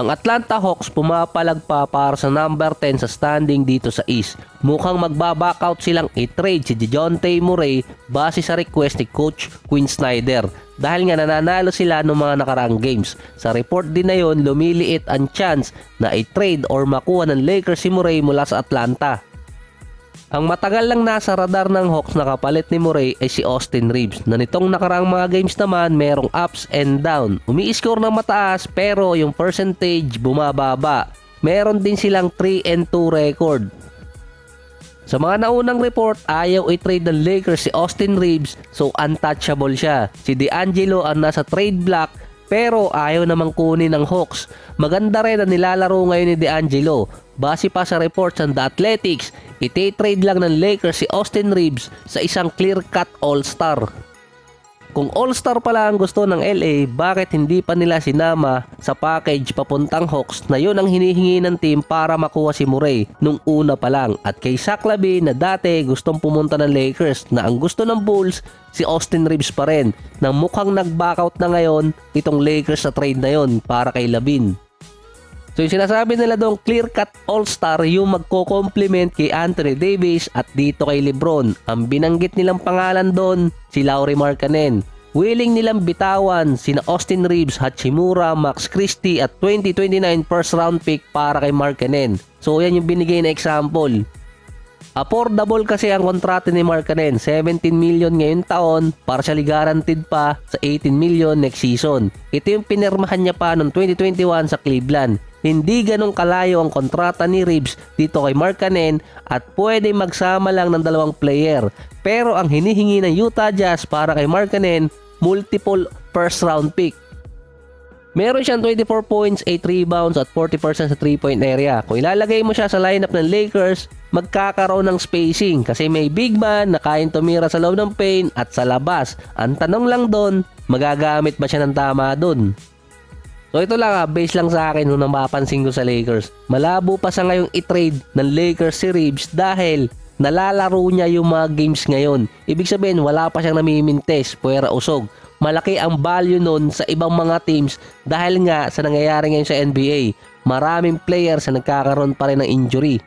Ang Atlanta Hawks pumapalag pa para sa number 10 sa standing dito sa East. Mukhang magbabackout silang i-trade si DeJounte Murray base sa request ni Coach Quinn Snyder dahil nga nananalo sila ng mga nakaraang games. Sa report din na yon, lumiliit ang chance na i-trade or makuha ng Lakers si Murray mula sa Atlanta. Ang matagal lang nasa radar ng Hawks na kapalit ni Murray ay si Austin Reeves na nitong nakaraang mga games naman merong ups and down. Umi-score ng mataas pero yung percentage bumababa. Meron din silang 3-2 record. Sa mga naunang report, ayaw i-trade ng Lakers si Austin Reeves so untouchable siya. Si D'Angelo ang nasa trade block pero ayaw namang kunin ng Hawks. Maganda rin ang nilalaro ngayon ni D'Angelo. Base pa sa reports ng The Athletics, iti-trade lang ng Lakers si Austin Reeves sa isang clear-cut all-star. Kung all-star pala ang gusto ng LA, bakit hindi pa nila sinama sa package papuntang Hawks na yun ang hinihingi ng team para makuha si Murray nung una pa lang? At kay Zach LaVine na dati gustong pumunta ng Lakers na ang gusto ng Bulls si Austin Reeves pa rin na mukhang nag-backout na ngayon itong Lakers sa trade na yon para kay LaVine. So yung sinasabi nila doon, clear-cut all-star yung magko-complement kay Anthony Davis at dito kay LeBron. Ang binanggit nilang pangalan doon, si Lauri Markkanen. Willing nilang bitawan sina Austin Reeves, Hachimura, Max Christie at 2029 first round pick para kay Markkanen. So yan yung binigay na example. Affordable kasi ang kontrata ni Markkanen, 17 million ngayon taon, partially guaranteed pa sa 18 million next season. Ito yung pinirmahan niya pa noong 2021 sa Cleveland. Hindi ganong kalayo ang kontrata ni Reeves dito kay Markkanen at pwede magsama lang ng dalawang player. Pero ang hinihingi ng Utah Jazz para kay Markkanen, multiple first round pick. Meron siyang 24 points, 8 rebounds at 40% sa 3-point area. Kung ilalagay mo siya sa lineup ng Lakers, magkakaroon ng spacing kasi may big man na kayang tumira sa loob ng paint at sa labas. Ang tanong lang doon, magagamit ba siya ng tama doon? So ito lang base lang sa akin nung mapapansin ko sa Lakers. Malabo pa sa ngayong i-trade ng Lakers si Reeves dahil nalalaro niya yung mga games ngayon. Ibig sabihin wala pa siyang namimintes, puwera usog. Malaki ang value nun sa ibang mga teams dahil nga sa nangyayari ngayon sa NBA. Maraming players na nagkakaroon pa rin ng injury.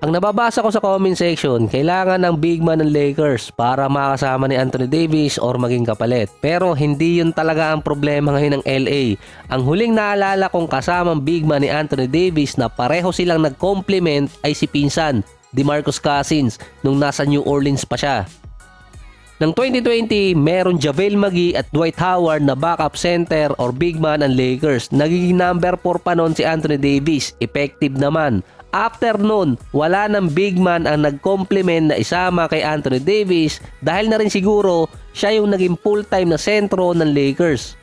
Ang nababasa ko sa comment section, kailangan ng big man ng Lakers para makasama ni Anthony Davis or maging kapalit. Pero hindi yun talaga ang problema ngayon ng LA. Ang huling naalala kong kasamang big man ni Anthony Davis na pareho silang nag-complement ay si pinsan, DeMarcus Cousins, nung nasa New Orleans pa siya. Ng 2020, meron JaVale McGee at Dwight Howard na backup center or big man ang Lakers. Nagiging number 4 pa noon si Anthony Davis, effective naman. After nun, wala nang big man ang nag-complement na isama kay Anthony Davis dahil na rin siguro siya yung naging full-time na sentro ng Lakers.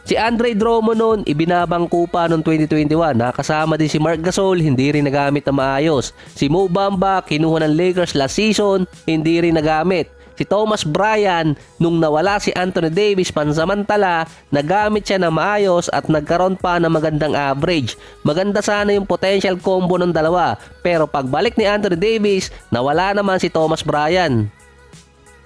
Si Andre Drummond noon, ibinabangko pa noong 2021. Nakasama din si Marc Gasol, hindi rin nagamit na maayos. Si Mo Bamba, kinuha ng Lakers last season, hindi rin nagamit. Si Thomas Bryant, nung nawala si Anthony Davis pansamantala, nagamit siya na maayos at nagkaroon pa ng magandang average. Maganda sana yung potential combo ng dalawa, pero pagbalik ni Anthony Davis, nawala naman si Thomas Bryant.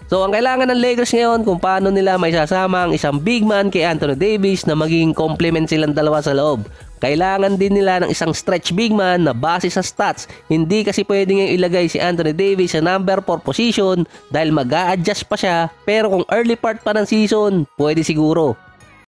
So ang kailangan ng Lakers ngayon kung paano nila may sasama ang isang big man kay Anthony Davis na magiging complement silang dalawa sa loob. Kailangan din nila ng isang stretch big man na base sa stats. Hindi kasi pwedeng ilagay si Anthony Davis sa number 4 position dahil mag-a-adjust pa siya. Pero kung early part pa ng season, pwede siguro.